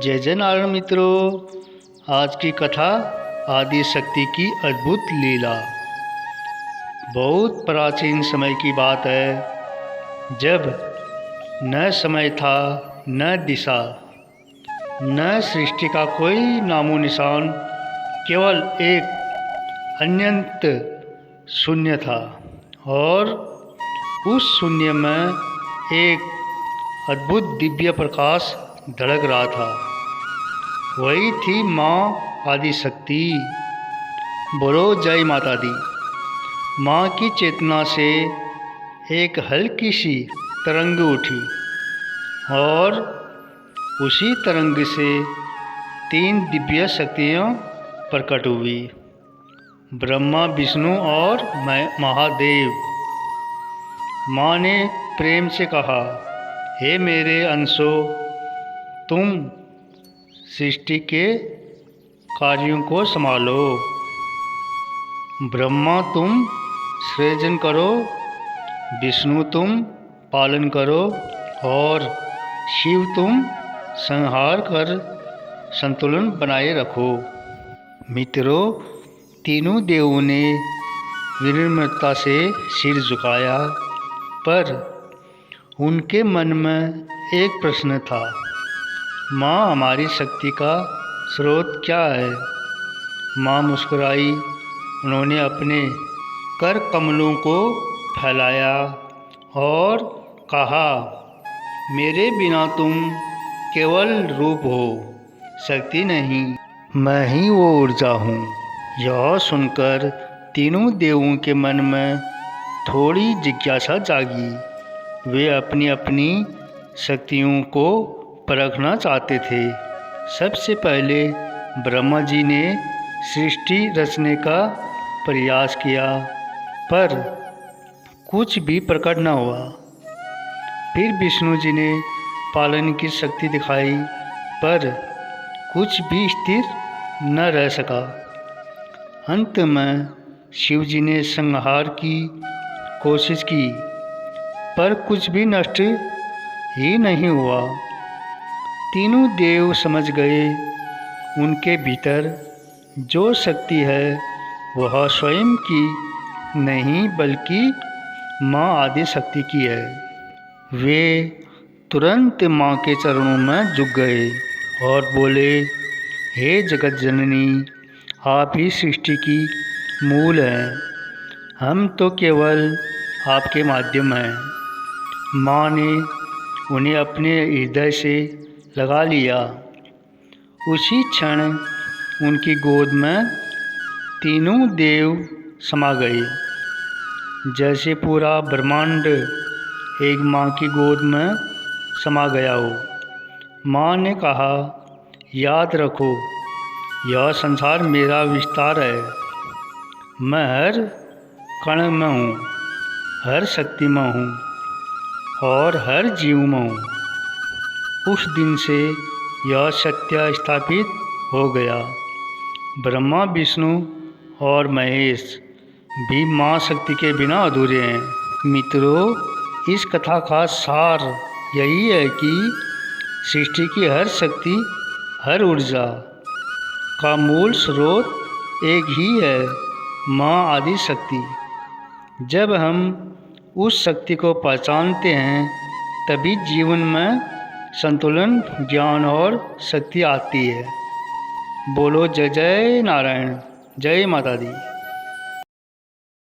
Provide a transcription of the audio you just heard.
जय जय नारायण मित्रों। आज की कथा आदि शक्ति की अद्भुत लीला। बहुत प्राचीन समय की बात है, जब न समय था, न दिशा, न सृष्टि का कोई नामो निशान, केवल एक अनंत शून्य था। और उस शून्य में एक अद्भुत दिव्य प्रकाश धड़क रहा था। वही थी माँ आदि शक्ति। बोलो जय माता दी। माँ की चेतना से एक हल्की सी तरंग उठी और उसी तरंग से 3 दिव्य शक्तियाँ प्रकट हुई, ब्रह्मा, विष्णु और महादेव। माँ ने प्रेम से कहा, हे मेरे अंशों, तुम सृष्टि के कार्यों को संभालो। ब्रह्मा, तुम सृजन करो, विष्णु, तुम पालन करो और शिव, तुम संहार कर संतुलन बनाए रखो। मित्रों, तीनों देवों ने विनम्रता से सिर झुकाया, पर उनके मन में एक प्रश्न था, माँ, हमारी शक्ति का स्रोत क्या है? माँ मुस्कुराई। उन्होंने अपने कर कमलों को फैलाया और कहा, मेरे बिना तुम केवल रूप हो, शक्ति नहीं। मैं ही वो ऊर्जा हूँ। यह सुनकर तीनों देवों के मन में थोड़ी जिज्ञासा जागी। वे अपनी अपनी शक्तियों को परखना चाहते थे। सबसे पहले ब्रह्मा जी ने सृष्टि रचने का प्रयास किया, पर कुछ भी प्रकट न हुआ। फिर विष्णु जी ने पालन की शक्ति दिखाई, पर कुछ भी स्थिर न रह सका। अंत में शिव जी ने संहार की कोशिश की, पर कुछ भी नष्ट ही नहीं हुआ। तीनों देव समझ गए, उनके भीतर जो शक्ति है वह स्वयं की नहीं, बल्कि माँ आदि शक्ति की है। वे तुरंत माँ के चरणों में झुक गए और बोले, हे जगत जननी, आप ही सृष्टि की मूल हैं। हम तो केवल आपके माध्यम हैं। माँ ने उन्हें अपने हृदय से लगा लिया। उसी क्षण उनकी गोद में तीनों देव समा गए, जैसे पूरा ब्रह्मांड एक माँ की गोद में समा गया हो। माँ ने कहा, याद रखो, यह संसार मेरा विस्तार है। मैं हर कण में हूँ, हर शक्ति में हूँ और हर जीव में हूँ। उस दिन से यह सत्य स्थापित हो गया। ब्रह्मा, विष्णु और महेश भी माँ शक्ति के बिना अधूरे हैं। मित्रों, इस कथा का सार यही है कि सृष्टि की हर शक्ति, हर ऊर्जा का मूल स्रोत एक ही है, माँ आदि शक्ति। जब हम उस शक्ति को पहचानते हैं, तभी जीवन में संतुलन, ज्ञान और शक्ति आती है। बोलो जय जय नारायण, जय माता दी।